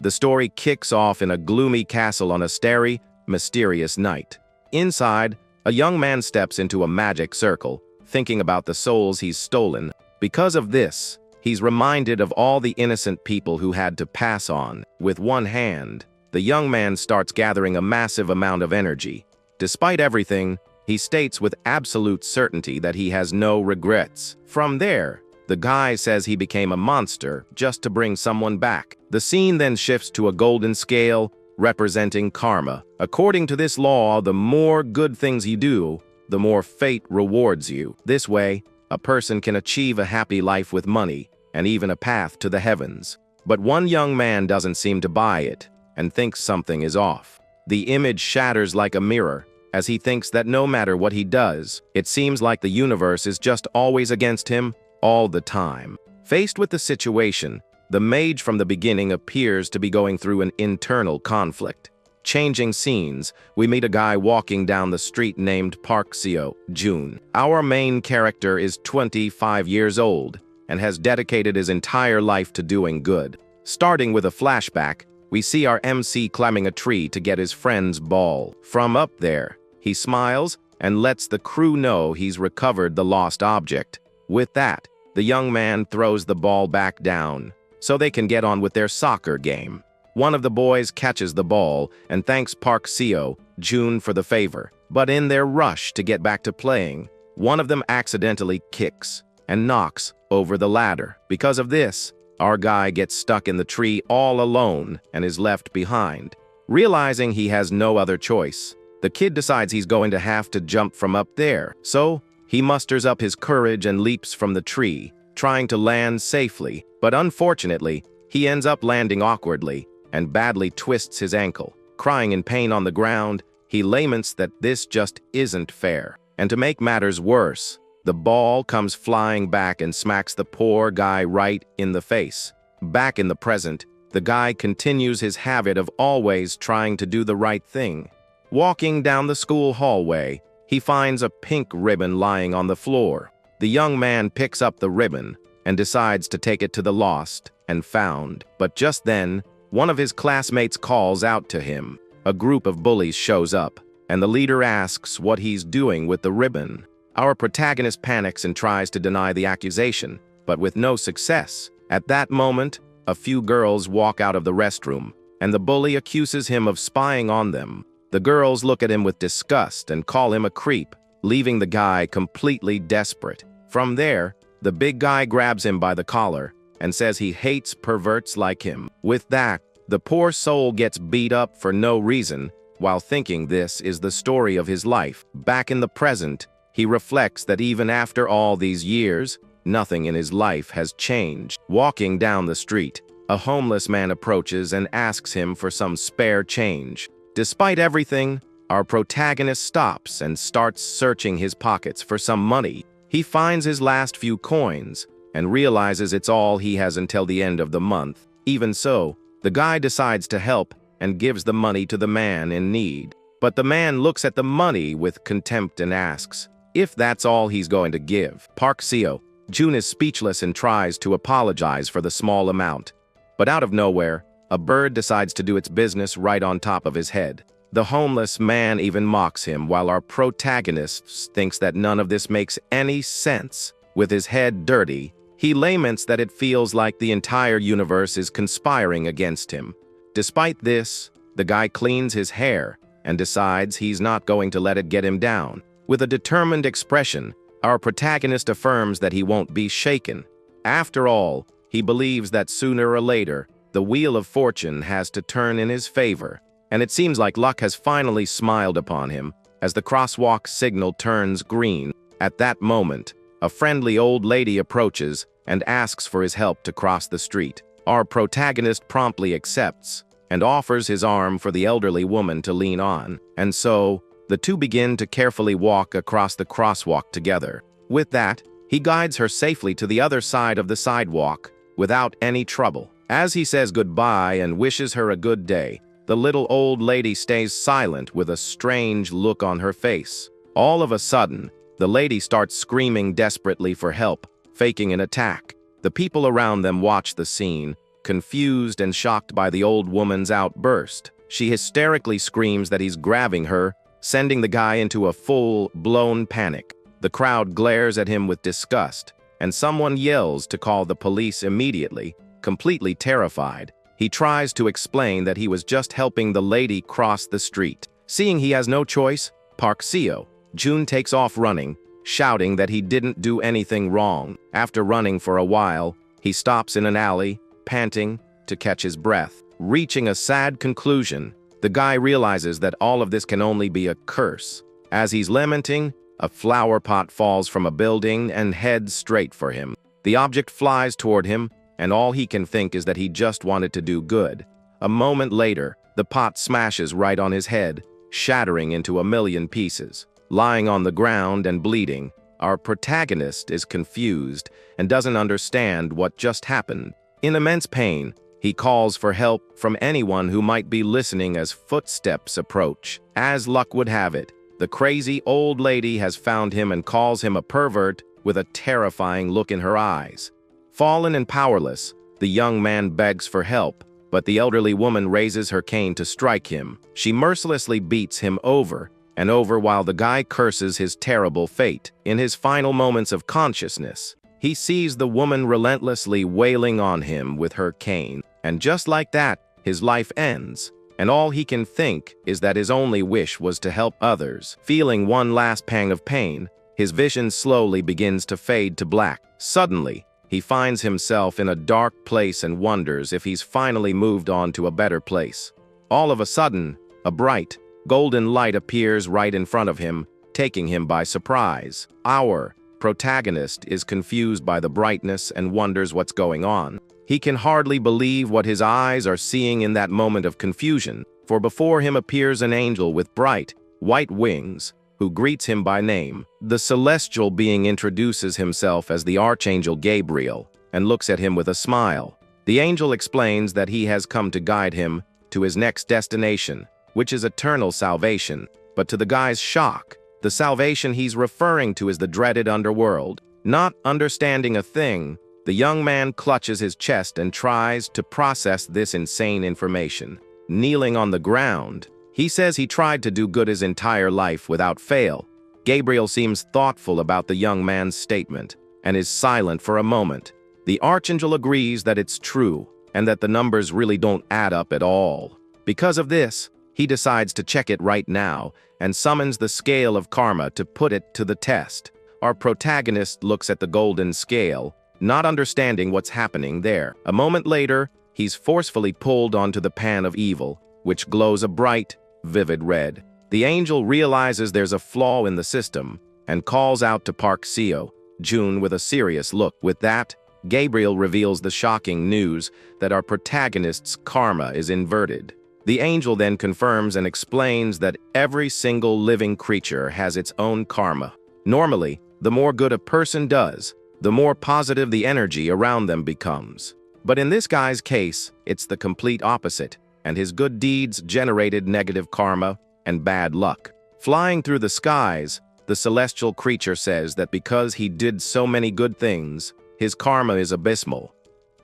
The story kicks off in a gloomy castle on a starry, mysterious night. Inside, a young man steps into a magic circle, thinking about the souls he's stolen. Because of this, he's reminded of all the innocent people who had to pass on. With one hand, the young man starts gathering a massive amount of energy. Despite everything, he states with absolute certainty that he has no regrets. From there, the guy says he became a monster just to bring someone back. The scene then shifts to a golden scale representing karma. According to this law, the more good things you do, the more fate rewards you. This way, a person can achieve a happy life with money and even a path to the heavens. But one young man doesn't seem to buy it and thinks something is off. The image shatters like a mirror as he thinks that no matter what he does, it seems like the universe is just always against him all the time. Faced with the situation, the mage from the beginning appears to be going through an internal conflict. Changing scenes, we meet a guy walking down the street named Park Seo-jun. Our main character is 25 years old and has dedicated his entire life to doing good. Starting with a flashback, we see our MC climbing a tree to get his friend's ball. From up there, he smiles and lets the crew know he's recovered the lost object. With that, the young man throws the ball back down so they can get on with their soccer game. One of the boys catches the ball and thanks Park Seo-jun for the favor. But in their rush to get back to playing, one of them accidentally kicks and knocks over the ladder. Because of this, our guy gets stuck in the tree all alone and is left behind. Realizing he has no other choice, the kid decides he's going to have to jump from up there. So, he musters up his courage and leaps from the tree, trying to land safely. But unfortunately, he ends up landing awkwardly and badly twists his ankle. Crying in pain on the ground, he laments that this just isn't fair. And to make matters worse, the ball comes flying back and smacks the poor guy right in the face. Back in the present, the guy continues his habit of always trying to do the right thing. Walking down the school hallway, he finds a pink ribbon lying on the floor. The young man picks up the ribbon and decides to take it to the lost and found. But just then, one of his classmates calls out to him. A group of bullies shows up, and the leader asks what he's doing with the ribbon. Our protagonist panics and tries to deny the accusation, but with no success. At that moment, a few girls walk out of the restroom, and the bully accuses him of spying on them. The girls look at him with disgust and call him a creep, leaving the guy completely desperate. From there, the big guy grabs him by the collar and says he hates perverts like him. With that, the poor soul gets beat up for no reason, while thinking this is the story of his life. Back in the present, he reflects that even after all these years, nothing in his life has changed. Walking down the street, a homeless man approaches and asks him for some spare change. Despite everything, our protagonist stops and starts searching his pockets for some money. He finds his last few coins and realizes it's all he has until the end of the month. Even so, the guy decides to help and gives the money to the man in need. But the man looks at the money with contempt and asks if that's all he's going to give. Park Seo-jun is speechless and tries to apologize for the small amount. But out of nowhere, a bird decides to do its business right on top of his head. The homeless man even mocks him, while our protagonist thinks that none of this makes any sense. With his head dirty, he laments that it feels like the entire universe is conspiring against him. Despite this, the guy cleans his hair and decides he's not going to let it get him down. With a determined expression, our protagonist affirms that he won't be shaken. After all, he believes that sooner or later, the wheel of fortune has to turn in his favor. And it seems like luck has finally smiled upon him as the crosswalk signal turns green. At that moment, a friendly old lady approaches and asks for his help to cross the street. Our protagonist promptly accepts and offers his arm for the elderly woman to lean on. And so, the two begin to carefully walk across the crosswalk together. With that, he guides her safely to the other side of the sidewalk without any trouble. As he says goodbye and wishes her a good day, the little old lady stays silent with a strange look on her face. All of a sudden, the lady starts screaming desperately for help, faking an attack. The people around them watch the scene, confused and shocked by the old woman's outburst. She hysterically screams that he's grabbing her, sending the guy into a full-blown panic. The crowd glares at him with disgust, and someone yells to call the police immediately. Completely terrified, he tries to explain that he was just helping the lady cross the street. Seeing he has no choice, Park Seo, Jun takes off running, shouting that he didn't do anything wrong. After running for a while, he stops in an alley, panting, to catch his breath. Reaching a sad conclusion, the guy realizes that all of this can only be a curse. As he's lamenting, a flower pot falls from a building and heads straight for him. The object flies toward him, and all he can think is that he just wanted to do good. A moment later, the pot smashes right on his head, shattering into a million pieces. Lying on the ground and bleeding, our protagonist is confused and doesn't understand what just happened. In immense pain, he calls for help from anyone who might be listening as footsteps approach. As luck would have it, the crazy old lady has found him and calls him a pervert with a terrifying look in her eyes. Fallen and powerless, the young man begs for help, but the elderly woman raises her cane to strike him. She mercilessly beats him over and over while the guy curses his terrible fate. In his final moments of consciousness, he sees the woman relentlessly wailing on him with her cane, and just like that, his life ends, and all he can think is that his only wish was to help others. Feeling one last pang of pain, his vision slowly begins to fade to black. Suddenly, he finds himself in a dark place and wonders if he's finally moved on to a better place. All of a sudden, a bright, golden light appears right in front of him, taking him by surprise. Our protagonist is confused by the brightness and wonders what's going on. He can hardly believe what his eyes are seeing in that moment of confusion, for before him appears an angel with bright, white wings, who greets him by name. The celestial being introduces himself as the Archangel Gabriel and looks at him with a smile. The angel explains that he has come to guide him to his next destination, which is eternal salvation. But to the guy's shock, the salvation he's referring to is the dreaded underworld. Not understanding a thing, the young man clutches his chest and tries to process this insane information. Kneeling on the ground, he says he tried to do good his entire life without fail. Gabriel seems thoughtful about the young man's statement and is silent for a moment. The Archangel agrees that it's true and that the numbers really don't add up at all. Because of this, he decides to check it right now and summons the scale of karma to put it to the test. Our protagonist looks at the golden scale, not understanding what's happening there. A moment later, he's forcefully pulled onto the pan of evil, which glows a bright, vivid red. The angel realizes there's a flaw in the system and calls out to Park Seo, Jun with a serious look. With that, Gabriel reveals the shocking news that our protagonist's karma is inverted. The angel then confirms and explains that every single living creature has its own karma. Normally, the more good a person does, the more positive the energy around them becomes. But in this guy's case, it's the complete opposite, and his good deeds generated negative karma and bad luck. Flying through the skies, the celestial creature says that because he did so many good things, his karma is abysmal,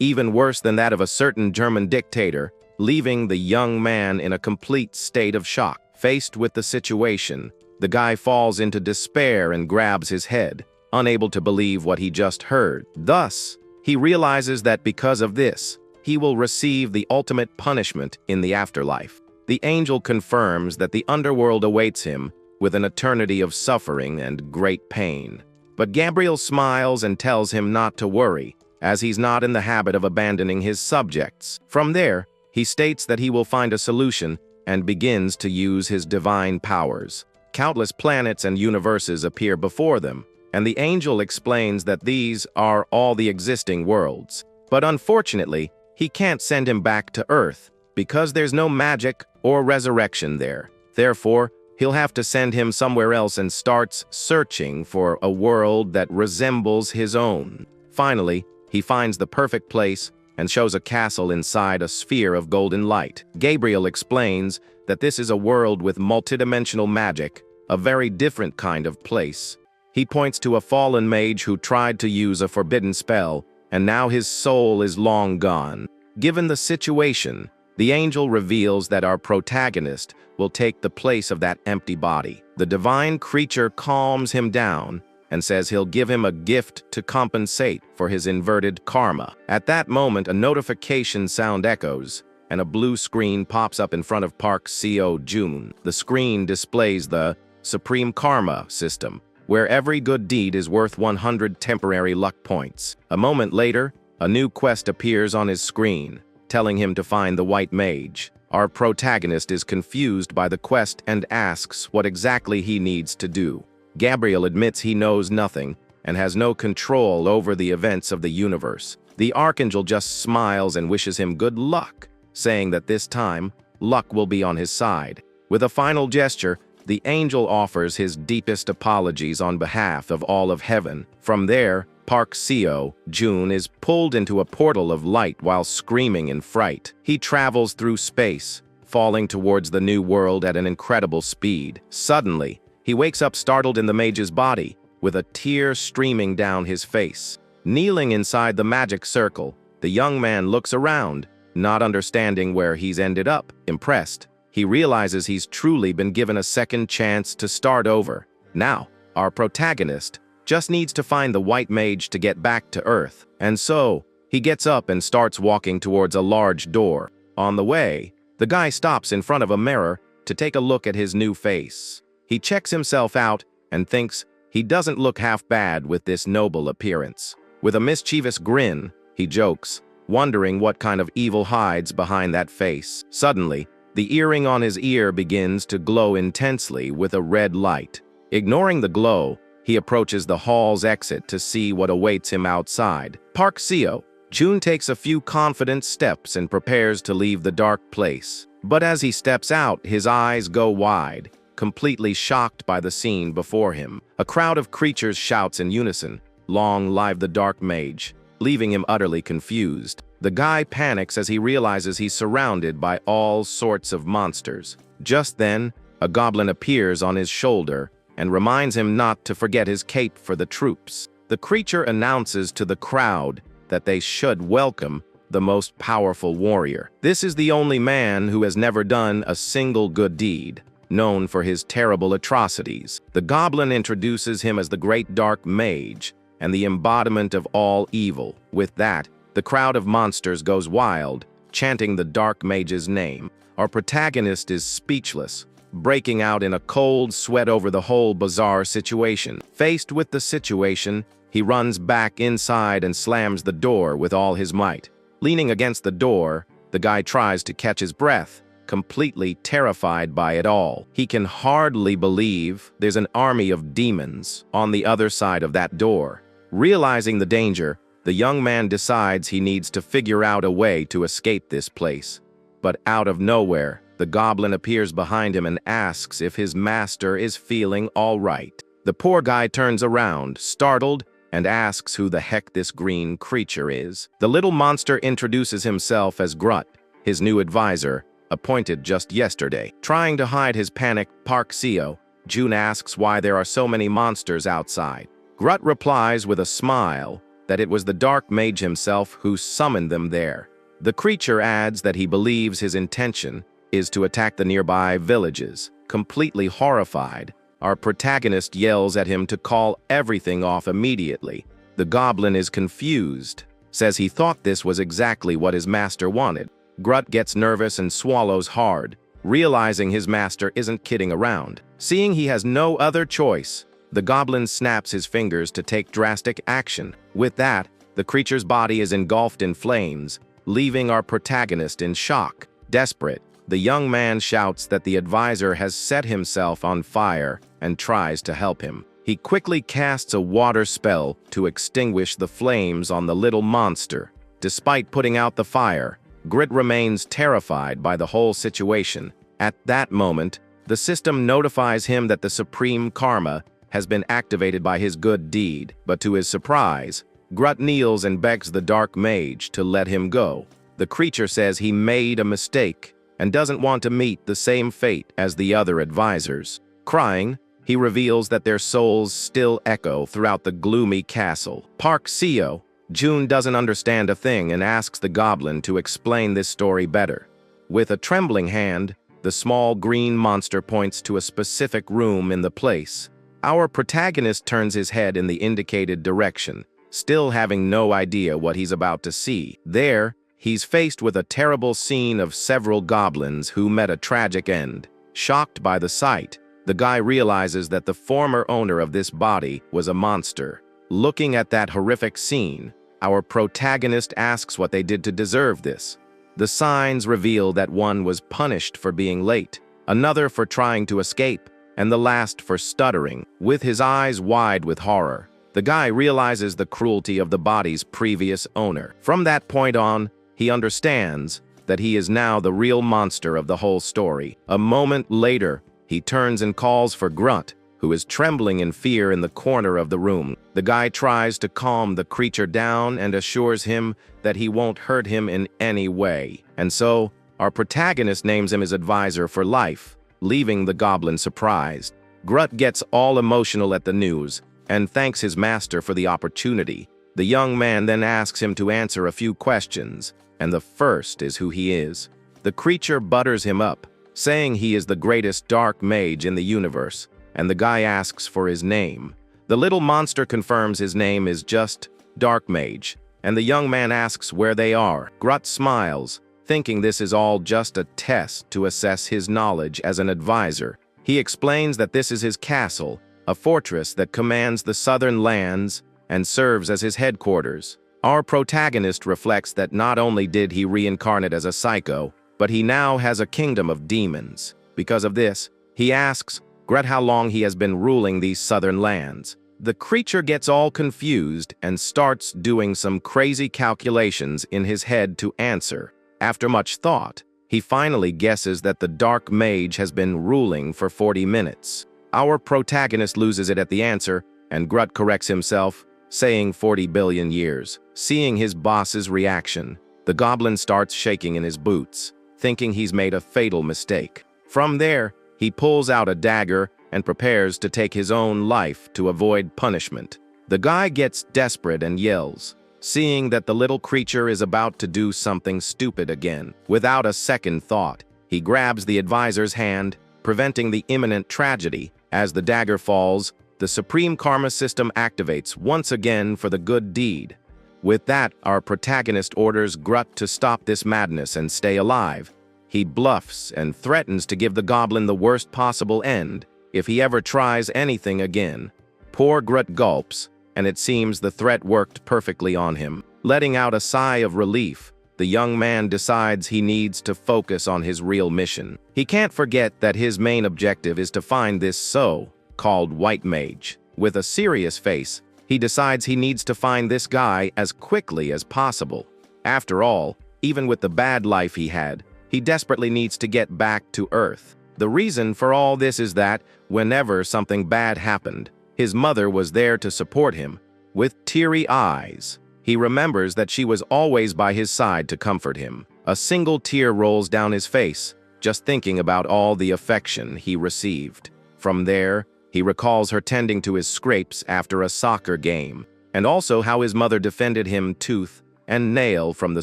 even worse than that of a certain German dictator, leaving the young man in a complete state of shock. Faced with the situation, the guy falls into despair and grabs his head, unable to believe what he just heard. Thus, he realizes that because of this, he will receive the ultimate punishment in the afterlife. The angel confirms that the underworld awaits him with an eternity of suffering and great pain. But Gabriel smiles and tells him not to worry, as he's not in the habit of abandoning his subjects. From there, he states that he will find a solution and begins to use his divine powers. Countless planets and universes appear before them, and the angel explains that these are all the existing worlds. But unfortunately, he can't send him back to Earth because there's no magic or resurrection there. Therefore, he'll have to send him somewhere else and starts searching for a world that resembles his own. Finally, he finds the perfect place and shows a castle inside a sphere of golden light. Gabriel explains that this is a world with multidimensional magic, a very different kind of place. He points to a fallen mage who tried to use a forbidden spell, and now his soul is long gone. Given the situation, the angel reveals that our protagonist will take the place of that empty body. The divine creature calms him down and says he'll give him a gift to compensate for his inverted karma. At that moment, a notification sound echoes, and a blue screen pops up in front of Park Seo-joon. The screen displays the Supreme Karma system, where every good deed is worth 100 temporary luck points. A moment later, a new quest appears on his screen, telling him to find the White Mage. Our protagonist is confused by the quest and asks what exactly he needs to do. Gabriel admits he knows nothing and has no control over the events of the universe. The Archangel just smiles and wishes him good luck, saying that this time, luck will be on his side. With a final gesture, the angel offers his deepest apologies on behalf of all of heaven. From there, Park Seo-joon is pulled into a portal of light while screaming in fright. He travels through space, falling towards the new world at an incredible speed. Suddenly, he wakes up startled in the mage's body, with a tear streaming down his face. Kneeling inside the magic circle, the young man looks around, not understanding where he's ended up. Impressed, he realizes he's truly been given a second chance to start over. Now, our protagonist just needs to find the White Mage to get back to Earth. And so, he gets up and starts walking towards a large door. On the way, the guy stops in front of a mirror to take a look at his new face. He checks himself out and thinks he doesn't look half bad with this noble appearance. With a mischievous grin, he jokes, wondering what kind of evil hides behind that face. Suddenly, the earring on his ear begins to glow intensely with a red light. Ignoring the glow, he approaches the hall's exit to see what awaits him outside. Park Seo-joon takes a few confident steps and prepares to leave the dark place. But as he steps out, his eyes go wide, completely shocked by the scene before him. A crowd of creatures shouts in unison, "Long live the Dark Mage," leaving him utterly confused. The guy panics as he realizes he's surrounded by all sorts of monsters. Just then, a goblin appears on his shoulder and reminds him not to forget his cape for the troops. The creature announces to the crowd that they should welcome the most powerful warrior. This is the only man who has never done a single good deed, known for his terrible atrocities. The goblin introduces him as the Great Dark Mage and the embodiment of all evil. With that, the crowd of monsters goes wild, chanting the Dark Mage's name. Our protagonist is speechless, breaking out in a cold sweat over the whole bizarre situation. Faced with the situation, he runs back inside and slams the door with all his might. Leaning against the door, the guy tries to catch his breath, completely terrified by it all. He can hardly believe there's an army of demons on the other side of that door. Realizing the danger, the young man decides he needs to figure out a way to escape this place. But out of nowhere, the goblin appears behind him and asks if his master is feeling all right. The poor guy turns around, startled, and asks who the heck this green creature is. The little monster introduces himself as Grut, his new advisor, appointed just yesterday. Trying to hide his panic, Park Seo-joon asks why there are so many monsters outside. Grut replies with a smile that it was the Dark Mage himself who summoned them there. The creature adds that he believes his intention is to attack the nearby villages. Completely horrified, our protagonist yells at him to call everything off immediately. The goblin is confused, says he thought this was exactly what his master wanted. Grut gets nervous and swallows hard, realizing his master isn't kidding around. Seeing he has no other choice, the goblin snaps his fingers to take drastic action. With that, the creature's body is engulfed in flames, leaving our protagonist in shock. Desperate, the young man shouts that the advisor has set himself on fire and tries to help him. He quickly casts a water spell to extinguish the flames on the little monster. Despite putting out the fire, Grit remains terrified by the whole situation. At that moment, the system notifies him that the Supreme Karma has been activated by his good deed, but to his surprise, Grut kneels and begs the Dark Mage to let him go. The creature says he made a mistake and doesn't want to meet the same fate as the other advisors. Crying, he reveals that their souls still echo throughout the gloomy castle. Park Seo June doesn't understand a thing and asks the goblin to explain this story better. With a trembling hand, the small green monster points to a specific room in the place. Our protagonist turns his head in the indicated direction, still having no idea what he's about to see. There, he's faced with a terrible scene of several goblins who met a tragic end. Shocked by the sight, the guy realizes that the former owner of this body was a monster. Looking at that horrific scene, our protagonist asks what they did to deserve this. The signs reveal that one was punished for being late, another for trying to escape, and the last for stuttering. With his eyes wide with horror, the guy realizes the cruelty of the body's previous owner. From that point on, he understands that he is now the real monster of the whole story. A moment later, he turns and calls for Grunt, who is trembling in fear in the corner of the room. The guy tries to calm the creature down and assures him that he won't hurt him in any way. And so, our protagonist names him his advisor for life, leaving the goblin surprised. Grunt gets all emotional at the news and thanks his master for the opportunity. The young man then asks him to answer a few questions, and the first is who he is. The creature butters him up, saying he is the greatest dark mage in the universe, and the guy asks for his name. The little monster confirms his name is just Dark Mage, and the young man asks where they are. Grunt smiles, thinking this is all just a test to assess his knowledge as an advisor. He explains that this is his castle, a fortress that commands the southern lands and serves as his headquarters. Our protagonist reflects that not only did he reincarnate as a psycho, but he now has a kingdom of demons. Because of this, he asks Grunt how long he has been ruling these southern lands. The creature gets all confused and starts doing some crazy calculations in his head to answer. After much thought, he finally guesses that the Dark Mage has been ruling for 40 minutes. Our protagonist loses it at the answer, and Grunt corrects himself, saying 40 billion years. Seeing his boss's reaction, the goblin starts shaking in his boots, thinking he's made a fatal mistake. From there, he pulls out a dagger and prepares to take his own life to avoid punishment. The guy gets desperate and yells, seeing that the little creature is about to do something stupid again. Without a second thought, he grabs the advisor's hand, preventing the imminent tragedy. As the dagger falls, the supreme karma system activates once again for the good deed. With that, our protagonist orders Grunt to stop this madness and stay alive. He bluffs and threatens to give the goblin the worst possible end if he ever tries anything again. Poor Grunt gulps, and it seems the threat worked perfectly on him. Letting out a sigh of relief, the young man decides he needs to focus on his real mission. He can't forget that his main objective is to find this so-called white mage. With a serious face, he decides he needs to find this guy as quickly as possible. After all, even with the bad life he had, he desperately needs to get back to Earth. The reason for all this is that, whenever something bad happened, his mother was there to support him. With teary eyes, he remembers that she was always by his side to comfort him. A single tear rolls down his face, just thinking about all the affection he received. From there, he recalls her tending to his scrapes after a soccer game, and also how his mother defended him tooth and nail from the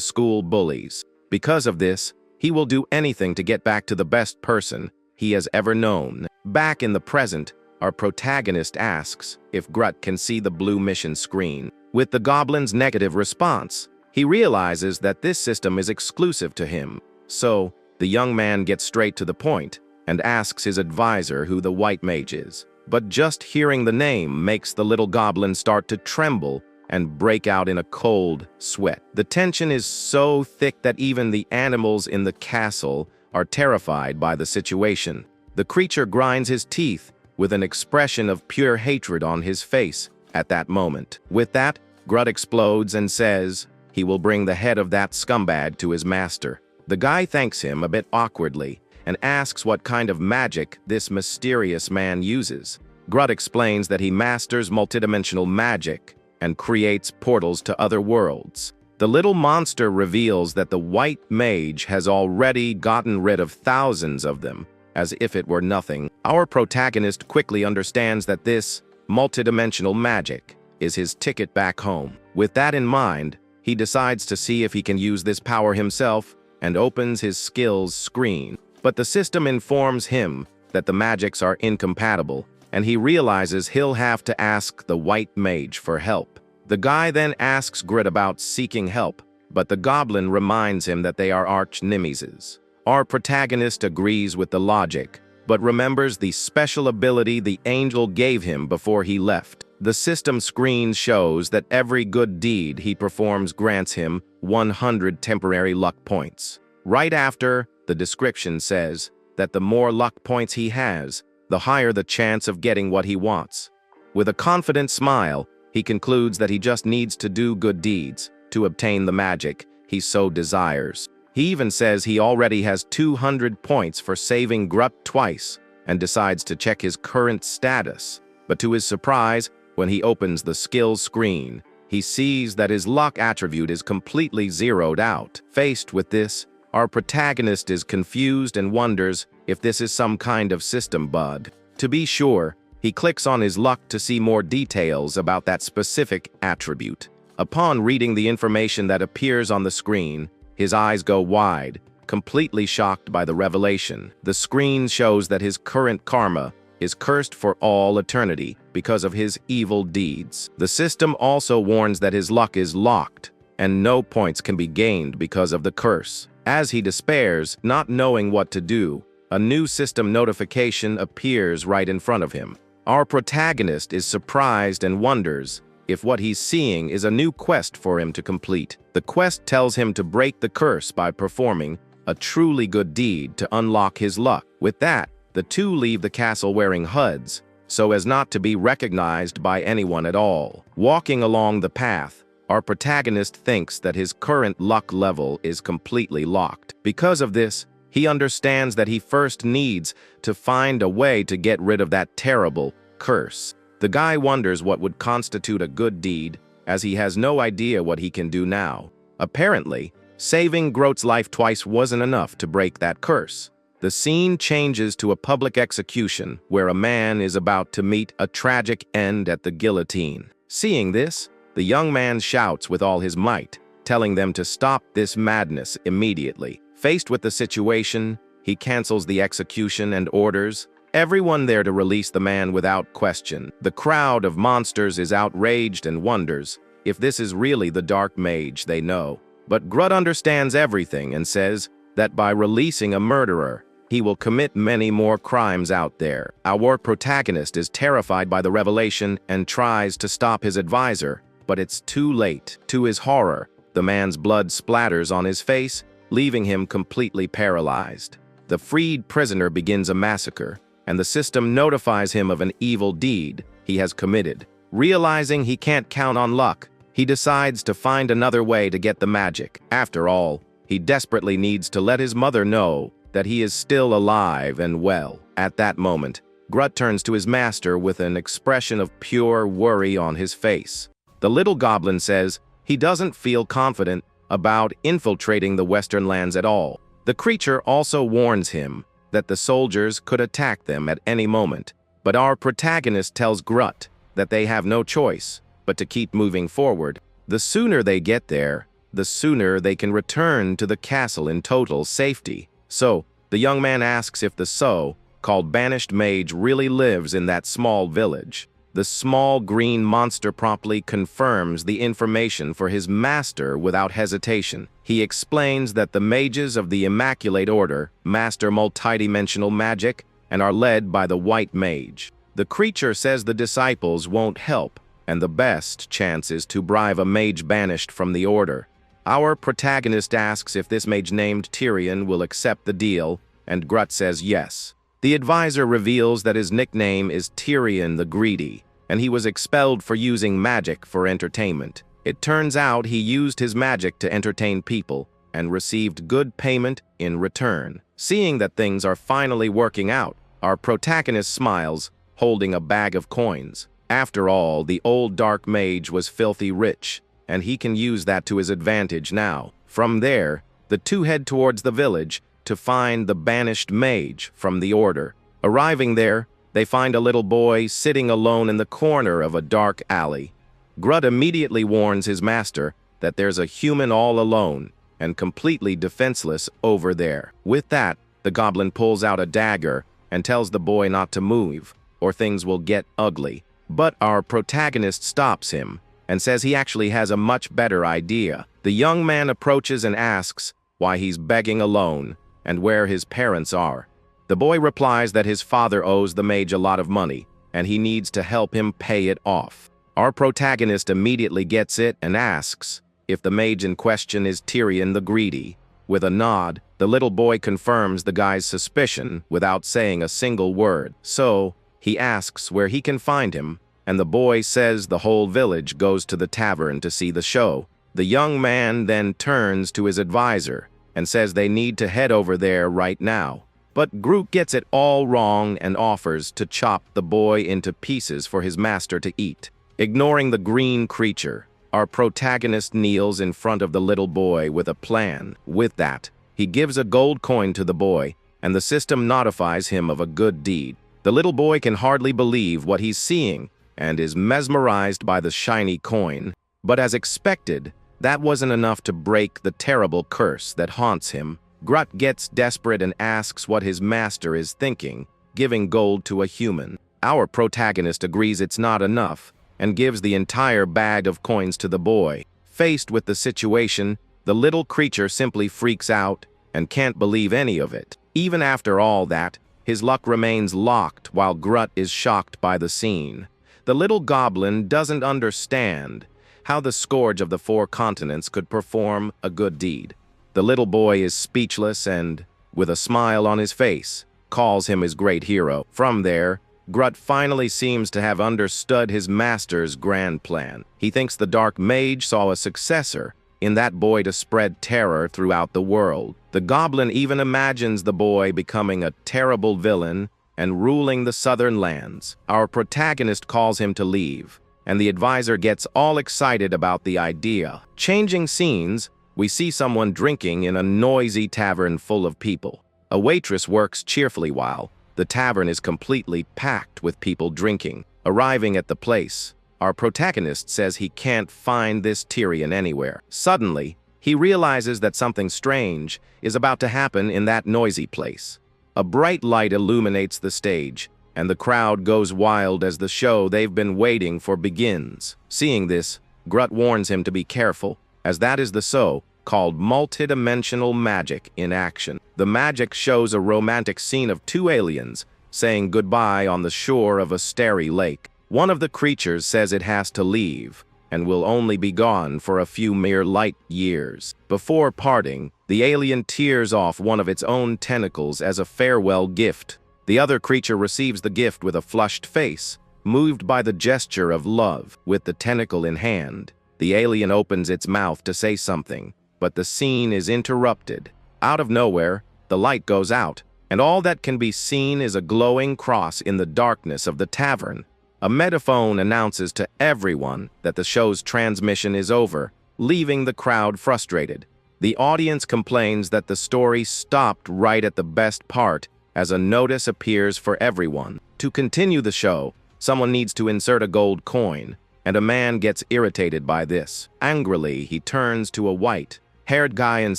school bullies. Because of this, he will do anything to get back to the best person he has ever known. Back in the present, our protagonist asks if Grunt can see the blue mission screen. With the goblin's negative response, he realizes that this system is exclusive to him. So, the young man gets straight to the point and asks his advisor who the white mage is. But just hearing the name makes the little goblin start to tremble and break out in a cold sweat. The tension is so thick that even the animals in the castle are terrified by the situation. The creature grinds his teeth with an expression of pure hatred on his face at that moment. With that, Grunt explodes and says he will bring the head of that scumbag to his master. The guy thanks him a bit awkwardly and asks what kind of magic this mysterious man uses. Grunt explains that he masters multidimensional magic and creates portals to other worlds. The little monster reveals that the white mage has already gotten rid of thousands of them, as if it were nothing. Our protagonist quickly understands that this multidimensional magic is his ticket back home. With that in mind, he decides to see if he can use this power himself and opens his skills screen. But the system informs him that the magics are incompatible, and he realizes he'll have to ask the white mage for help. The guy then asks Grit about seeking help, but the goblin reminds him that they are arch-nemesis. Our protagonist agrees with the logic, but remembers the special ability the angel gave him before he left. The system screen shows that every good deed he performs grants him 100 temporary luck points. Right after, the description says that the more luck points he has, the higher the chance of getting what he wants. With a confident smile, he concludes that he just needs to do good deeds to obtain the magic he so desires. He even says he already has 200 points for saving Grut twice and decides to check his current status. But to his surprise, when he opens the skills screen, he sees that his luck attribute is completely zeroed out. Faced with this, our protagonist is confused and wonders if this is some kind of system bug. To be sure, he clicks on his luck to see more details about that specific attribute. Upon reading the information that appears on the screen, his eyes go wide, completely shocked by the revelation. The screen shows that his current karma is cursed for all eternity because of his evil deeds. The system also warns that his luck is locked, and no points can be gained because of the curse. As he despairs, not knowing what to do, a new system notification appears right in front of him. Our protagonist is surprised and wonders if what he's seeing is a new quest for him to complete. The quest tells him to break the curse by performing a truly good deed to unlock his luck. With that, the two leave the castle wearing hoods, so as not to be recognized by anyone at all. Walking along the path, our protagonist thinks that his current luck level is completely locked. Because of this, he understands that he first needs to find a way to get rid of that terrible curse. The guy wonders what would constitute a good deed, as he has no idea what he can do now. Apparently, saving Grote's life twice wasn't enough to break that curse. The scene changes to a public execution where a man is about to meet a tragic end at the guillotine. Seeing this, the young man shouts with all his might, telling them to stop this madness immediately. Faced with the situation, he cancels the execution and orders everyone there to release the man without question. The crowd of monsters is outraged and wonders if this is really the dark mage they know. But Grut understands everything and says that by releasing a murderer, he will commit many more crimes out there. Our protagonist is terrified by the revelation and tries to stop his advisor, but it's too late. To his horror, the man's blood splatters on his face, leaving him completely paralyzed. The freed prisoner begins a massacre, and the system notifies him of an evil deed he has committed. Realizing he can't count on luck, he decides to find another way to get the magic. After all, he desperately needs to let his mother know that he is still alive and well. At that moment, Grut turns to his master with an expression of pure worry on his face. The little goblin says he doesn't feel confident about infiltrating the Western lands at all. The creature also warns him that the soldiers could attack them at any moment, but our protagonist tells Grut that they have no choice but to keep moving forward. The sooner they get there, the sooner they can return to the castle in total safety. So, the young man asks if the so-called banished mage really lives in that small village. The small green monster promptly confirms the information for his master without hesitation. He explains that the mages of the Immaculate Order master multidimensional magic and are led by the white mage. The creature says the disciples won't help, and the best chance is to bribe a mage banished from the order. Our protagonist asks if this mage named Tyrion will accept the deal, and Grut says yes. The advisor reveals that his nickname is Tyrion the Greedy, and he was expelled for using magic for entertainment. It turns out he used his magic to entertain people and received good payment in return. Seeing that things are finally working out, our protagonist smiles, holding a bag of coins. After all, the old dark mage was filthy rich, and he can use that to his advantage now. From there, the two head towards the village to find the banished mage from the order. Arriving there, they find a little boy sitting alone in the corner of a dark alley. Grut immediately warns his master that there's a human all alone and completely defenseless over there. With that, the goblin pulls out a dagger and tells the boy not to move, or things will get ugly. But our protagonist stops him and says he actually has a much better idea. The young man approaches and asks why he's begging alone and where his parents are. The boy replies that his father owes the mage a lot of money and he needs to help him pay it off. Our protagonist immediately gets it and asks if the mage in question is Tyrion the Greedy. With a nod, the little boy confirms the guy's suspicion without saying a single word. So, he asks where he can find him, and the boy says the whole village goes to the tavern to see the show. The young man then turns to his advisor and says they need to head over there right now. But Groot gets it all wrong and offers to chop the boy into pieces for his master to eat. Ignoring the green creature, our protagonist kneels in front of the little boy with a plan. With that, he gives a gold coin to the boy, and the system notifies him of a good deed. The little boy can hardly believe what he's seeing and is mesmerized by the shiny coin. But as expected, that wasn't enough to break the terrible curse that haunts him. Grut gets desperate and asks what his master is thinking, giving gold to a human. Our protagonist agrees it's not enough and gives the entire bag of coins to the boy. Faced with the situation, the little creature simply freaks out and can't believe any of it. Even after all that, his luck remains locked while Grut is shocked by the scene. The little goblin doesn't understand how the scourge of the 4 continents could perform a good deed. The little boy is speechless and, with a smile on his face, calls him his great hero. From there, Grut finally seems to have understood his master's grand plan. He thinks the Dark Mage saw a successor in that boy to spread terror throughout the world. The goblin even imagines the boy becoming a terrible villain and ruling the southern lands. Our protagonist calls him to leave, and the advisor gets all excited about the idea. Changing scenes, we see someone drinking in a noisy tavern full of people. A waitress works cheerfully while the tavern is completely packed with people drinking. Arriving at the place, our protagonist says he can't find this Tyrion anywhere. Suddenly, he realizes that something strange is about to happen in that noisy place. A bright light illuminates the stage, and the crowd goes wild as the show they've been waiting for begins. Seeing this, Grut warns him to be careful, as that is the so-called multidimensional magic in action. The magic shows a romantic scene of 2 aliens saying goodbye on the shore of a starry lake. One of the creatures says it has to leave and will only be gone for a few mere light years. Before parting, the alien tears off one of its own tentacles as a farewell gift. The other creature receives the gift with a flushed face, moved by the gesture of love. With the tentacle in hand, the alien opens its mouth to say something, but the scene is interrupted. Out of nowhere, the light goes out, and all that can be seen is a glowing cross in the darkness of the tavern. A megaphone announces to everyone that the show's transmission is over, leaving the crowd frustrated. The audience complains that the story stopped right at the best part, as a notice appears for everyone. To continue the show, someone needs to insert a gold coin, and a man gets irritated by this. Angrily, he turns to a white-haired guy and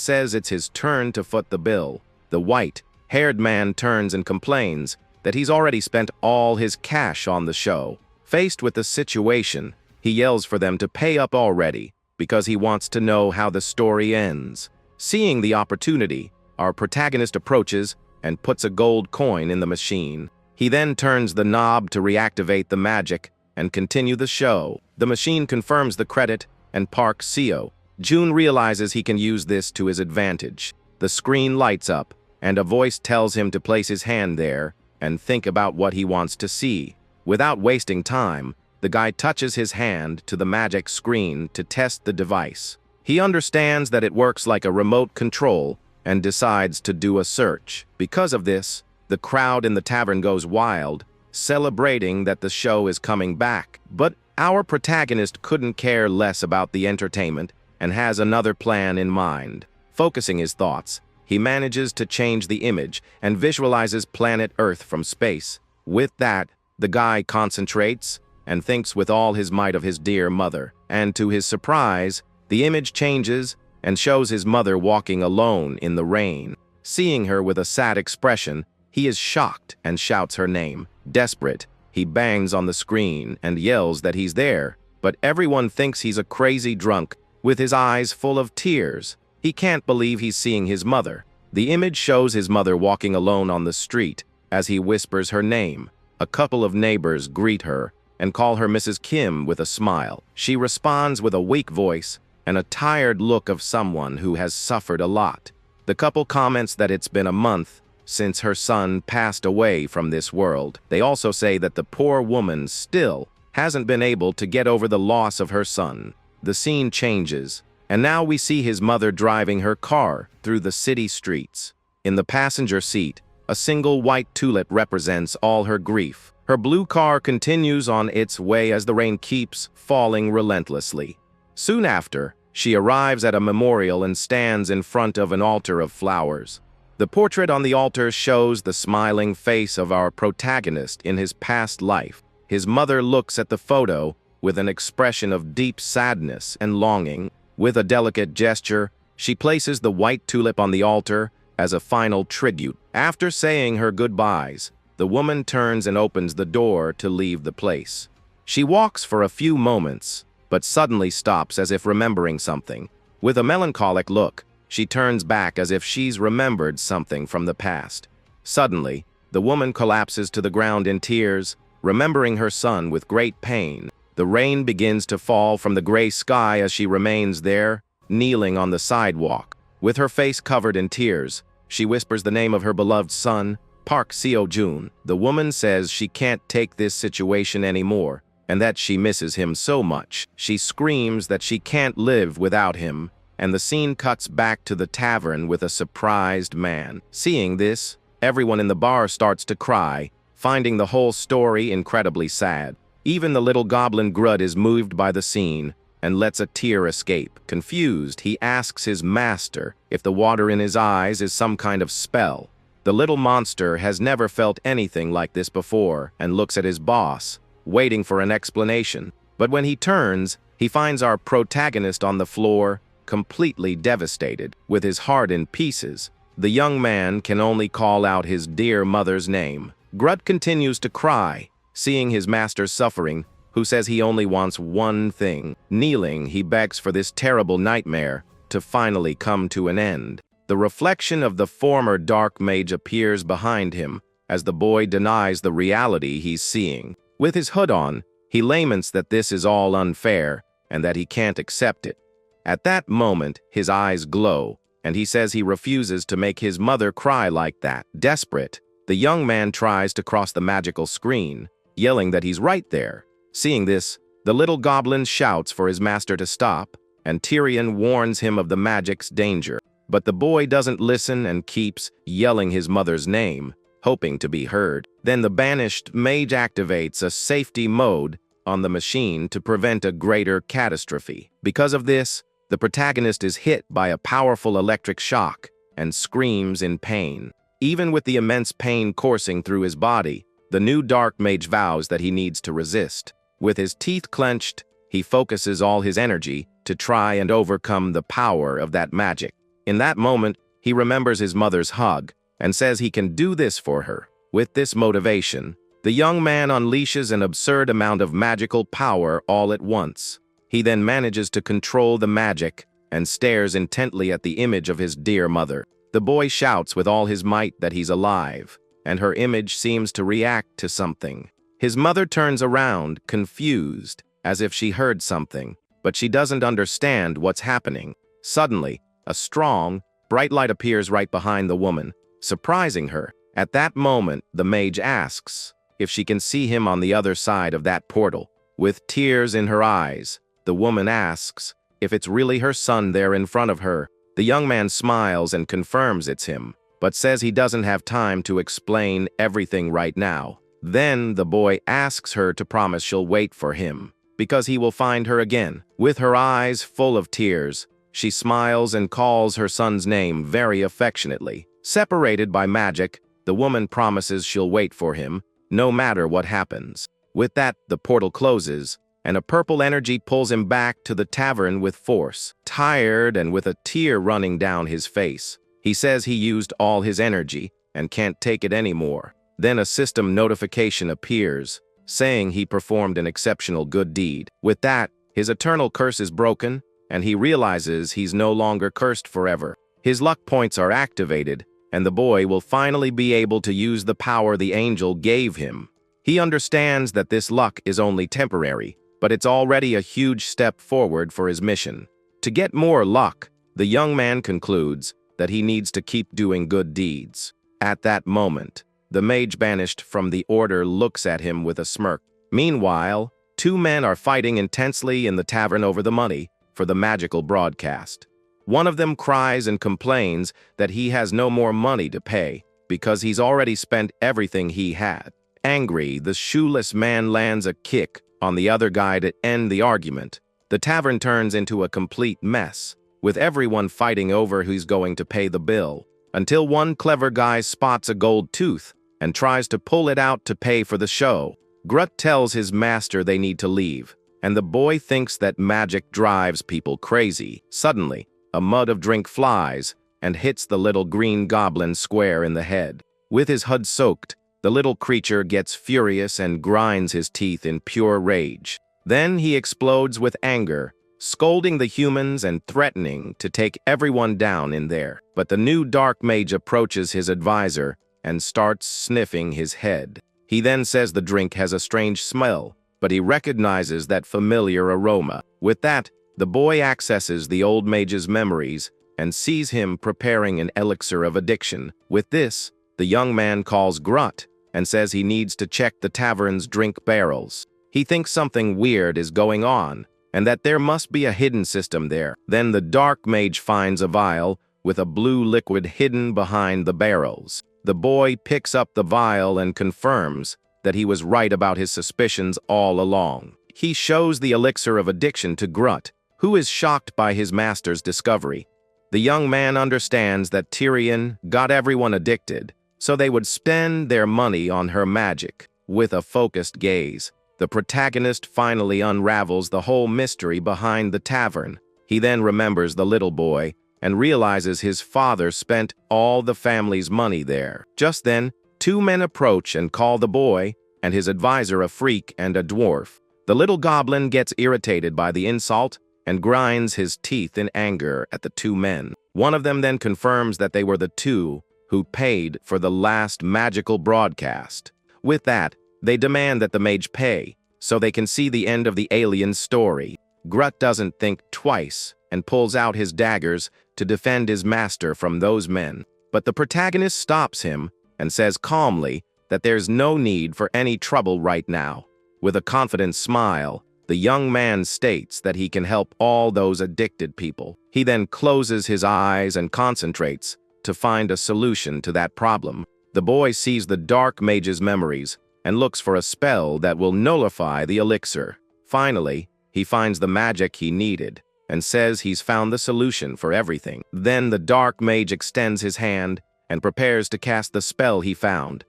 says it's his turn to foot the bill. The white-haired man turns and complains that he's already spent all his cash on the show. Faced with the situation, he yells for them to pay up already because he wants to know how the story ends. Seeing the opportunity, our protagonist approaches and puts a gold coin in the machine. He then turns the knob to reactivate the magic and continue the show. The machine confirms the credit and parks CO. June realizes he can use this to his advantage. The screen lights up, and a voice tells him to place his hand there and think about what he wants to see. Without wasting time, the guy touches his hand to the magic screen to test the device. He understands that it works like a remote control and decides to do a search. Because of this, the crowd in the tavern goes wild, celebrating that the show is coming back. But our protagonist couldn't care less about the entertainment and has another plan in mind. Focusing his thoughts, he manages to change the image and visualizes planet Earth from space. With that, the guy concentrates and thinks with all his might of his dear mother. And to his surprise, the image changes and shows his mother walking alone in the rain. Seeing her with a sad expression, he is shocked and shouts her name. Desperate, he bangs on the screen and yells that he's there, but everyone thinks he's a crazy drunk with his eyes full of tears. He can't believe he's seeing his mother. The image shows his mother walking alone on the street as he whispers her name. A couple of neighbors greet her and call her Mrs. Kim with a smile. She responds with a weak voice and a tired look of someone who has suffered a lot. The couple comments that it's been a month since her son passed away from this world. They also say that the poor woman still hasn't been able to get over the loss of her son. The scene changes, and now we see his mother driving her car through the city streets. In the passenger seat, a single white tulip represents all her grief. Her blue car continues on its way as the rain keeps falling relentlessly. Soon after, she arrives at a memorial and stands in front of an altar of flowers. The portrait on the altar shows the smiling face of our protagonist in his past life. His mother looks at the photo with an expression of deep sadness and longing. With a delicate gesture, she places the white tulip on the altar as a final tribute. After saying her goodbyes, the woman turns and opens the door to leave the place. She walks for a few moments, but suddenly stops as if remembering something. With a melancholic look, she turns back as if she's remembered something from the past. Suddenly, the woman collapses to the ground in tears, remembering her son with great pain. The rain begins to fall from the gray sky as she remains there, kneeling on the sidewalk. With her face covered in tears, she whispers the name of her beloved son, Park Seo-jun. The woman says she can't take this situation anymore, and that she misses him so much. She screams that she can't live without him, and the scene cuts back to the tavern with a surprised man. Seeing this, everyone in the bar starts to cry, finding the whole story incredibly sad. Even the little goblin Grud is moved by the scene and lets a tear escape. Confused, he asks his master if the water in his eyes is some kind of spell. The little monster has never felt anything like this before and looks at his boss, waiting for an explanation. But when he turns, he finds our protagonist on the floor, completely devastated, with his heart in pieces. The young man can only call out his dear mother's name. Grud continues to cry, seeing his master suffering, who says he only wants one thing. Kneeling, he begs for this terrible nightmare to finally come to an end. The reflection of the former dark mage appears behind him as the boy denies the reality he's seeing. With his hood on, he laments that this is all unfair and that he can't accept it. At that moment, his eyes glow, and he says he refuses to make his mother cry like that. Desperate, the young man tries to cross the magical screen, yelling that he's right there. Seeing this, the little goblin shouts for his master to stop, and Tyrion warns him of the magic's danger. But the boy doesn't listen and keeps yelling his mother's name, hoping to be heard. Then the banished mage activates a safety mode on the machine to prevent a greater catastrophe. Because of this, the protagonist is hit by a powerful electric shock and screams in pain. Even with the immense pain coursing through his body, the new dark mage vows that he needs to resist. With his teeth clenched, he focuses all his energy to try and overcome the power of that magic. In that moment, he remembers his mother's hug and says he can do this for her. With this motivation, the young man unleashes an absurd amount of magical power all at once. He then manages to control the magic and stares intently at the image of his dear mother. The boy shouts with all his might that he's alive, and her image seems to react to something. His mother turns around, confused, as if she heard something, but she doesn't understand what's happening. Suddenly, a strong, bright light appears right behind the woman, surprising her. At that moment, the mage asks if she can see him on the other side of that portal. With tears in her eyes, the woman asks if it's really her son there in front of her. The young man smiles and confirms it's him, but says he doesn't have time to explain everything right now. Then the boy asks her to promise she'll wait for him, because he will find her again. With her eyes full of tears, she smiles and calls her son's name very affectionately. Separated by magic, the woman promises she'll wait for him, no matter what happens. With that, the portal closes, and a purple energy pulls him back to the tavern with force. Tired and with a tear running down his face, he says he used all his energy and can't take it anymore. Then a system notification appears, saying he performed an exceptional good deed. With that, his eternal curse is broken, and he realizes he's no longer cursed forever. His luck points are activated, and the boy will finally be able to use the power the angel gave him. He understands that this luck is only temporary, but it's already a huge step forward for his mission. To get more luck, the young man concludes that he needs to keep doing good deeds. At that moment, the mage banished from the order looks at him with a smirk. Meanwhile, two men are fighting intensely in the tavern over the money for the magical broadcast. One of them cries and complains that he has no more money to pay because he's already spent everything he had. Angry, the shoeless man lands a kick on the other guy to end the argument. The tavern turns into a complete mess, with everyone fighting over who's going to pay the bill, until one clever guy spots a gold tooth and tries to pull it out to pay for the show. Grut tells his master they need to leave, and the boy thinks that magic drives people crazy. Suddenly, a mud of drink flies and hits the little green goblin square in the head. With his hood soaked, the little creature gets furious and grinds his teeth in pure rage. Then he explodes with anger, scolding the humans and threatening to take everyone down in there. But the new dark mage approaches his advisor and starts sniffing his head. He then says the drink has a strange smell, but he recognizes that familiar aroma. With that, the boy accesses the old mage's memories and sees him preparing an elixir of addiction. With this, the young man calls Grut and says he needs to check the tavern's drink barrels. He thinks something weird is going on, and that there must be a hidden system there. Then the dark mage finds a vial with a blue liquid hidden behind the barrels. The boy picks up the vial and confirms that he was right about his suspicions all along. He shows the elixir of addiction to Grut, who is shocked by his master's discovery. The young man understands that Tyrion got everyone addicted, so they would spend their money on her magic. With a focused gaze, the protagonist finally unravels the whole mystery behind the tavern. He then remembers the little boy and realizes his father spent all the family's money there. Just then, two men approach and call the boy and his advisor a freak and a dwarf. The little goblin gets irritated by the insult and grinds his teeth in anger at the two men. One of them then confirms that they were the two who paid for the last magical broadcast. With that, they demand that the mage pay, so they can see the end of the alien story. Grut doesn't think twice and pulls out his daggers to defend his master from those men. But the protagonist stops him and says calmly that there's no need for any trouble right now. With a confident smile, the young man states that he can help all those addicted people. He then closes his eyes and concentrates to find a solution to that problem. The boy sees the dark mage's memories and looks for a spell that will nullify the elixir. Finally, he finds the magic he needed and says he's found the solution for everything. Then the dark mage extends his hand and prepares to cast the spell he found.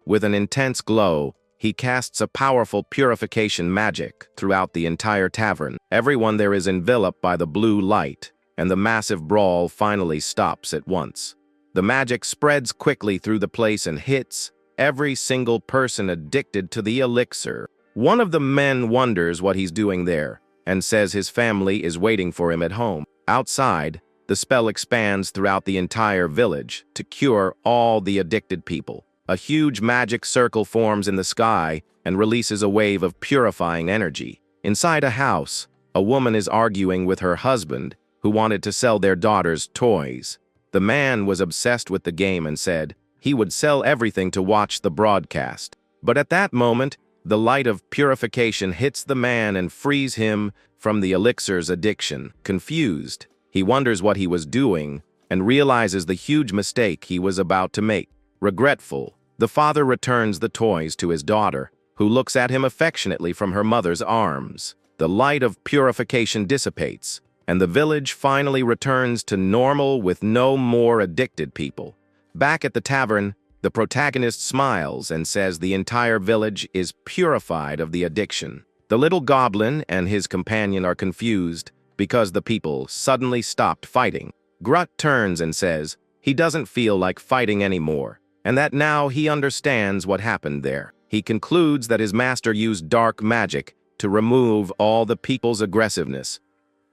With an intense glow, he casts a powerful purification magic throughout the entire tavern. Everyone there is enveloped by the blue light, and the massive brawl finally stops at once. The magic spreads quickly through the place and hits every single person addicted to the elixir. One of the men wonders what he's doing there and says his family is waiting for him at home. Outside, the spell expands throughout the entire village to cure all the addicted people. A huge magic circle forms in the sky and releases a wave of purifying energy. Inside a house, a woman is arguing with her husband, who wanted to sell their daughter's toys. The man was obsessed with the game and said he would sell everything to watch the broadcast. But at that moment, the light of purification hits the man and frees him from the elixir's addiction. Confused, he wonders what he was doing and realizes the huge mistake he was about to make. Regretful, the father returns the toys to his daughter, who looks at him affectionately from her mother's arms. The light of purification dissipates, and the village finally returns to normal with no more addicted people. Back at the tavern, The protagonist smiles and says the entire village is purified of the addiction. The little goblin and his companion are confused because the people suddenly stopped fighting. Grut turns and says he doesn't feel like fighting anymore, and that now he understands what happened there. He concludes that his master used dark magic to remove all the people's aggressiveness.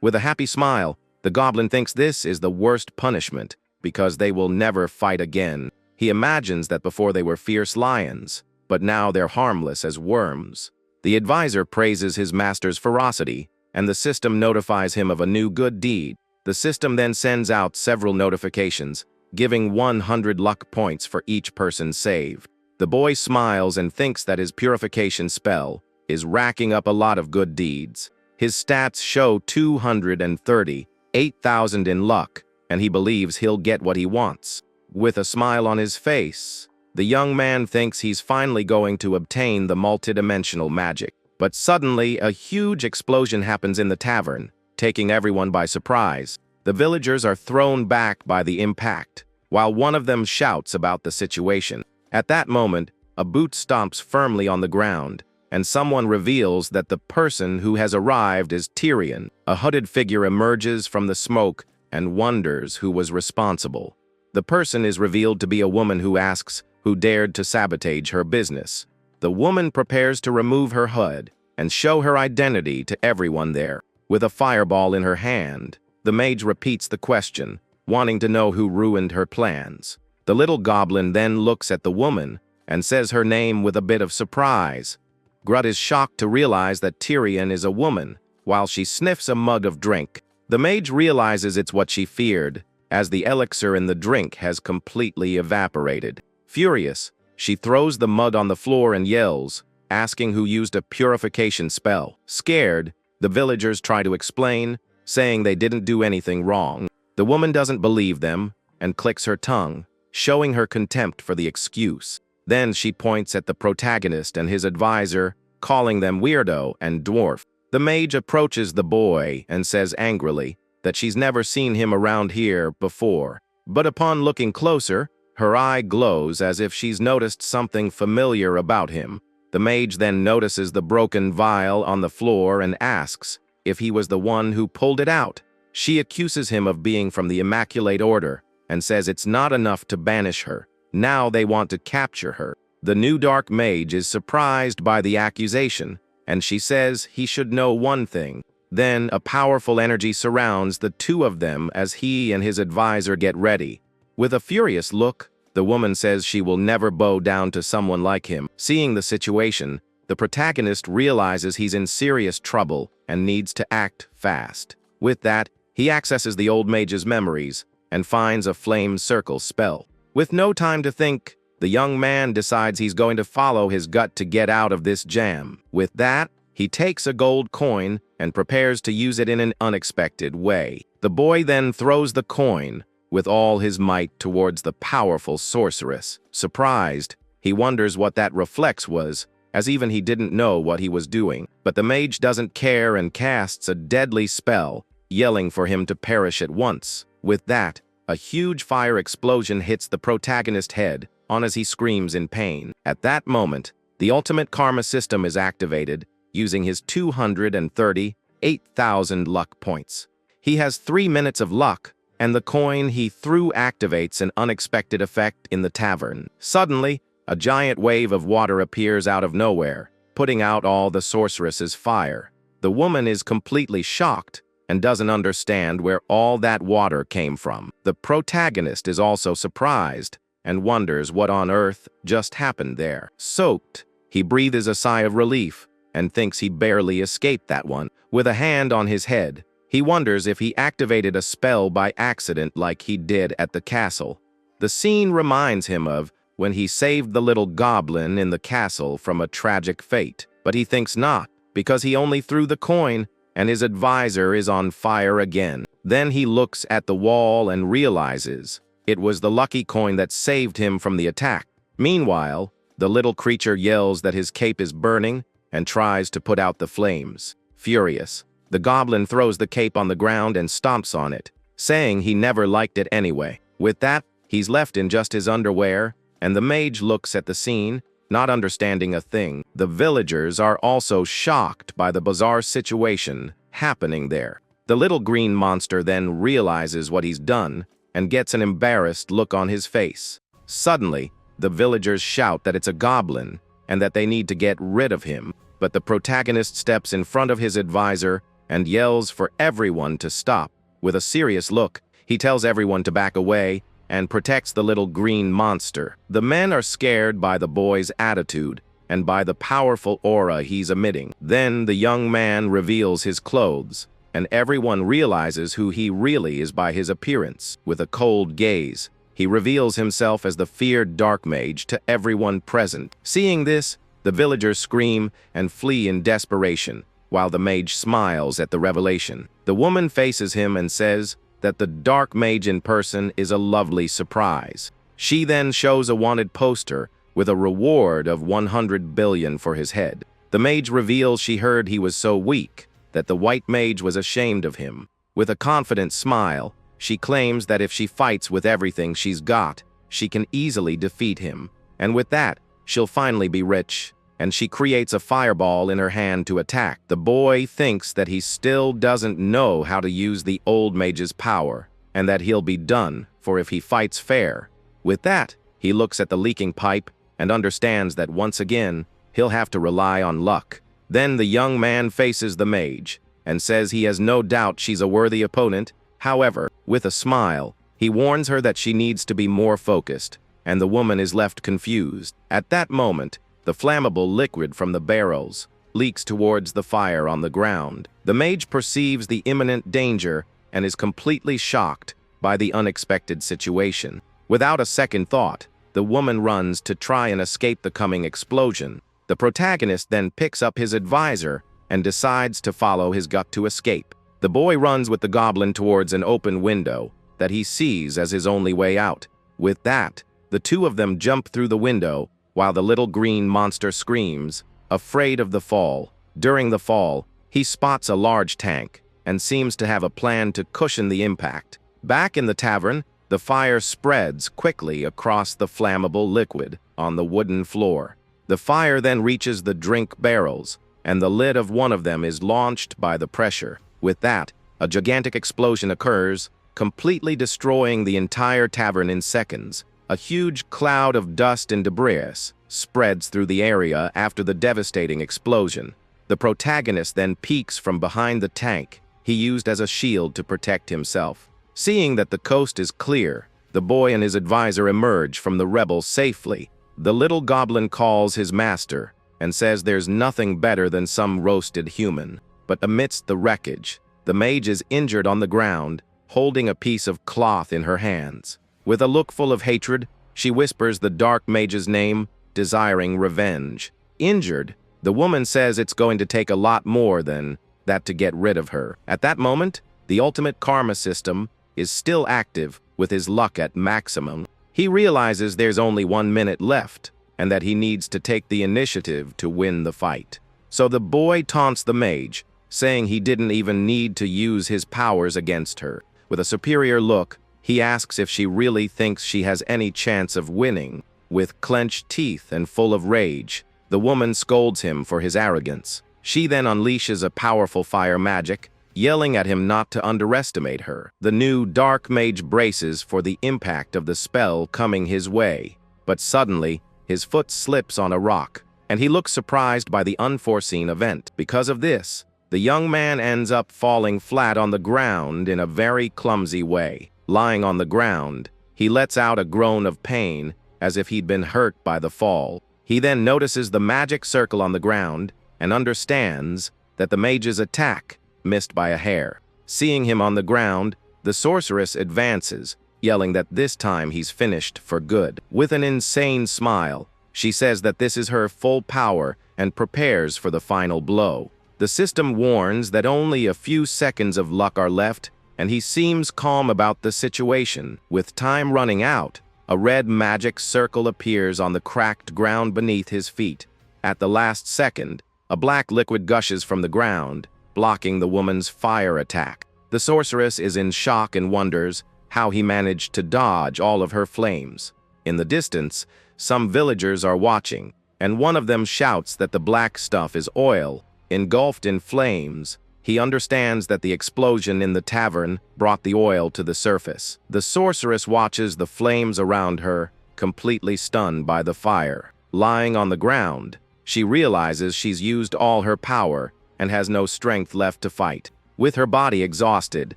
With a happy smile, the goblin thinks this is the worst punishment because they will never fight again. He imagines that before they were fierce lions, but now they're harmless as worms. The advisor praises his master's ferocity, and the system notifies him of a new good deed. The system then sends out several notifications, giving 100 luck points for each person saved. The boy smiles and thinks that his purification spell is racking up a lot of good deeds. His stats show 230, 8,000 in luck, and he believes he'll get what he wants. With a smile on his face, the young man thinks he's finally going to obtain the multidimensional magic. But suddenly, a huge explosion happens in the tavern, taking everyone by surprise. The villagers are thrown back by the impact, while one of them shouts about the situation. At that moment, a boot stomps firmly on the ground, and someone reveals that the person who has arrived is Tyrion. A hooded figure emerges from the smoke and wonders who was responsible. The person is revealed to be a woman who asks who dared to sabotage her business. The woman prepares to remove her hood and show her identity to everyone there. With a fireball in her hand, the mage repeats the question, wanting to know who ruined her plans. The little goblin then looks at the woman and says her name with a bit of surprise. Grut is shocked to realize that Tyrion is a woman, while she sniffs a mug of drink. The mage realizes it's what she feared, as the elixir in the drink has completely evaporated. Furious, she throws the mug on the floor and yells, asking who used a purification spell. Scared, the villagers try to explain, saying they didn't do anything wrong. The woman doesn't believe them and clicks her tongue, showing her contempt for the excuse. Then she points at the protagonist and his advisor, calling them weirdo and dwarf. The mage approaches the boy and says angrily that she's never seen him around here before. But upon looking closer, her eye glows as if she's noticed something familiar about him. The mage then notices the broken vial on the floor and asks if he was the one who pulled it out. She accuses him of being from the Immaculate Order and says it's not enough to banish her. Now they want to capture her. The new dark mage is surprised by the accusation, and she says he should know one thing. Then a powerful energy surrounds the two of them as he and his advisor get ready. With a furious look, the woman says she will never bow down to someone like him. Seeing the situation, the protagonist realizes he's in serious trouble and needs to act fast. With that, he accesses the old mage's memories and finds a flame circle spell. With no time to think, the young man decides he's going to follow his gut to get out of this jam. With that, he takes a gold coin and prepares to use it in an unexpected way. The boy then throws the coin with all his might towards the powerful sorceress. Surprised, he wonders what that reflex was, as even he didn't know what he was doing. But the mage doesn't care and casts a deadly spell, yelling for him to perish at once. With that, a huge fire explosion hits the protagonist's head on as he screams in pain. At that moment, the ultimate karma system is activated, using his 230, 8,000 luck points. He has 3 minutes of luck, and the coin he threw activates an unexpected effect in the tavern. Suddenly, a giant wave of water appears out of nowhere, putting out all the sorceress's fire. The woman is completely shocked and doesn't understand where all that water came from. The protagonist is also surprised and wonders what on earth just happened there. Soaked, he breathes a sigh of relief and thinks he barely escaped that one. With a hand on his head, he wonders if he activated a spell by accident like he did at the castle. The scene reminds him of when he saved the little goblin in the castle from a tragic fate. But he thinks not, because he only threw the coin and his advisor is on fire again. Then he looks at the wall and realizes it was the lucky coin that saved him from the attack. Meanwhile, the little creature yells that his cape is burning and tries to put out the flames. Furious, the goblin throws the cape on the ground and stomps on it, saying he never liked it anyway. With that, he's left in just his underwear and the mage looks at the scene, not understanding a thing. The villagers are also shocked by the bizarre situation happening there. The little green monster then realizes what he's done and gets an embarrassed look on his face. Suddenly, the villagers shout that it's a goblin and that they need to get rid of him, but the protagonist steps in front of his advisor and yells for everyone to stop. With a serious look, he tells everyone to back away and protects the little green monster. The men are scared by the boy's attitude and by the powerful aura he's emitting. Then the young man reveals his clothes, and everyone realizes who he really is by his appearance. With a cold gaze, he reveals himself as the feared dark mage to everyone present. Seeing this, the villagers scream and flee in desperation, while the mage smiles at the revelation. The woman faces him and says that the dark mage in person is a lovely surprise. She then shows a wanted poster with a reward of 100 billion for his head. The mage reveals she heard he was so weak that the white mage was ashamed of him. With a confident smile, she claims that if she fights with everything she's got, she can easily defeat him. And with that, she'll finally be rich. And she creates a fireball in her hand to attack. The boy thinks that he still doesn't know how to use the old mage's power, and that he'll be done for if he fights fair. With that, he looks at the leaking pipe and understands that once again, he'll have to rely on luck. Then the young man faces the mage and says he has no doubt she's a worthy opponent. However, with a smile, he warns her that she needs to be more focused, and the woman is left confused. At that moment, the flammable liquid from the barrels leaks towards the fire on the ground. The mage perceives the imminent danger and is completely shocked by the unexpected situation. Without a second thought, the woman runs to try and escape the coming explosion. The protagonist then picks up his advisor and decides to follow his gut to escape. The boy runs with the goblin towards an open window that he sees as his only way out. With that, the two of them jump through the window while the little green monster screams, afraid of the fall. During the fall, he spots a large tank and seems to have a plan to cushion the impact. Back in the tavern, the fire spreads quickly across the flammable liquid on the wooden floor. The fire then reaches the drink barrels, and the lid of one of them is launched by the pressure. With that, a gigantic explosion occurs, completely destroying the entire tavern in seconds. A huge cloud of dust and debris spreads through the area after the devastating explosion. The protagonist then peeks from behind the tank he used as a shield to protect himself. Seeing that the coast is clear, the boy and his advisor emerge from the rebels safely. The little goblin calls his master and says there's nothing better than some roasted human. But amidst the wreckage, the mage is injured on the ground, holding a piece of cloth in her hands. With a look full of hatred, she whispers the dark mage's name, desiring revenge. Injured, the woman says it's going to take a lot more than that to get rid of her. At that moment, the ultimate karma system is still active with his luck at maximum. He realizes there's only 1 minute left and that he needs to take the initiative to win the fight. So the boy taunts the mage, saying he didn't even need to use his powers against her. With a superior look, he asks if she really thinks she has any chance of winning. With clenched teeth and full of rage, the woman scolds him for his arrogance. She then unleashes a powerful fire magic, yelling at him not to underestimate her. The new dark mage braces for the impact of the spell coming his way, but suddenly, his foot slips on a rock, and he looks surprised by the unforeseen event. Because of this, the young man ends up falling flat on the ground in a very clumsy way. Lying on the ground, he lets out a groan of pain as if he'd been hurt by the fall. He then notices the magic circle on the ground and understands that the mage's attack missed by a hair. Seeing him on the ground, the sorceress advances, yelling that this time he's finished for good. With an insane smile, she says that this is her full power and prepares for the final blow. The system warns that only a few seconds of luck are left, and he seems calm about the situation. With time running out, a red magic circle appears on the cracked ground beneath his feet. At the last second, a black liquid gushes from the ground, blocking the woman's fire attack. The sorceress is in shock and wonders how he managed to dodge all of her flames. In the distance, Some villagers are watching, and one of them shouts that the black stuff is oil, engulfed in flames. He understands that the explosion in the tavern brought the oil to the surface. The sorceress watches the flames around her, completely stunned by the fire. Lying on the ground, she realizes she's used all her power and has no strength left to fight. With her body exhausted,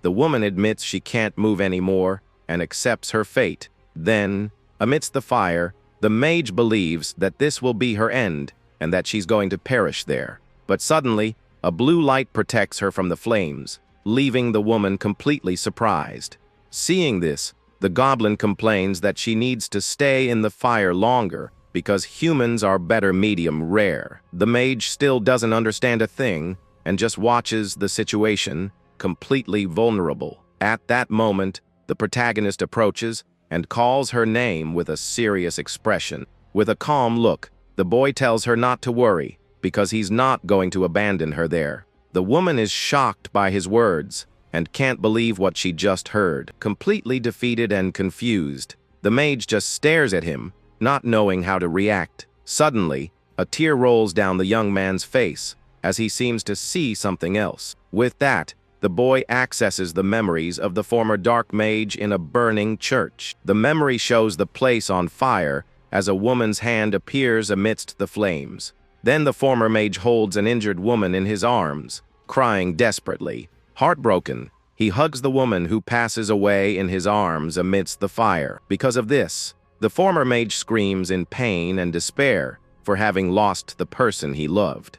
the woman admits she can't move anymore and accepts her fate. Then, amidst the fire, the mage believes that this will be her end and that she's going to perish there. But suddenly, a blue light protects her from the flames, leaving the woman completely surprised. Seeing this, the goblin complains that she needs to stay in the fire longer because humans are better medium rare. The mage still doesn't understand a thing and just watches the situation, completely vulnerable. At that moment, the protagonist approaches and calls her name with a serious expression. With a calm look, the boy tells her not to worry, because he's not going to abandon her there. The woman is shocked by his words and can't believe what she just heard. Completely defeated and confused, the mage just stares at him, not knowing how to react. Suddenly, a tear rolls down the young man's face as he seems to see something else. With that, the boy accesses the memories of the former dark mage in a burning church. The memory shows the place on fire as a woman's hand appears amidst the flames. Then the former mage holds an injured woman in his arms, crying desperately. Heartbroken, he hugs the woman who passes away in his arms amidst the fire. Because of this, the former mage screams in pain and despair for having lost the person he loved.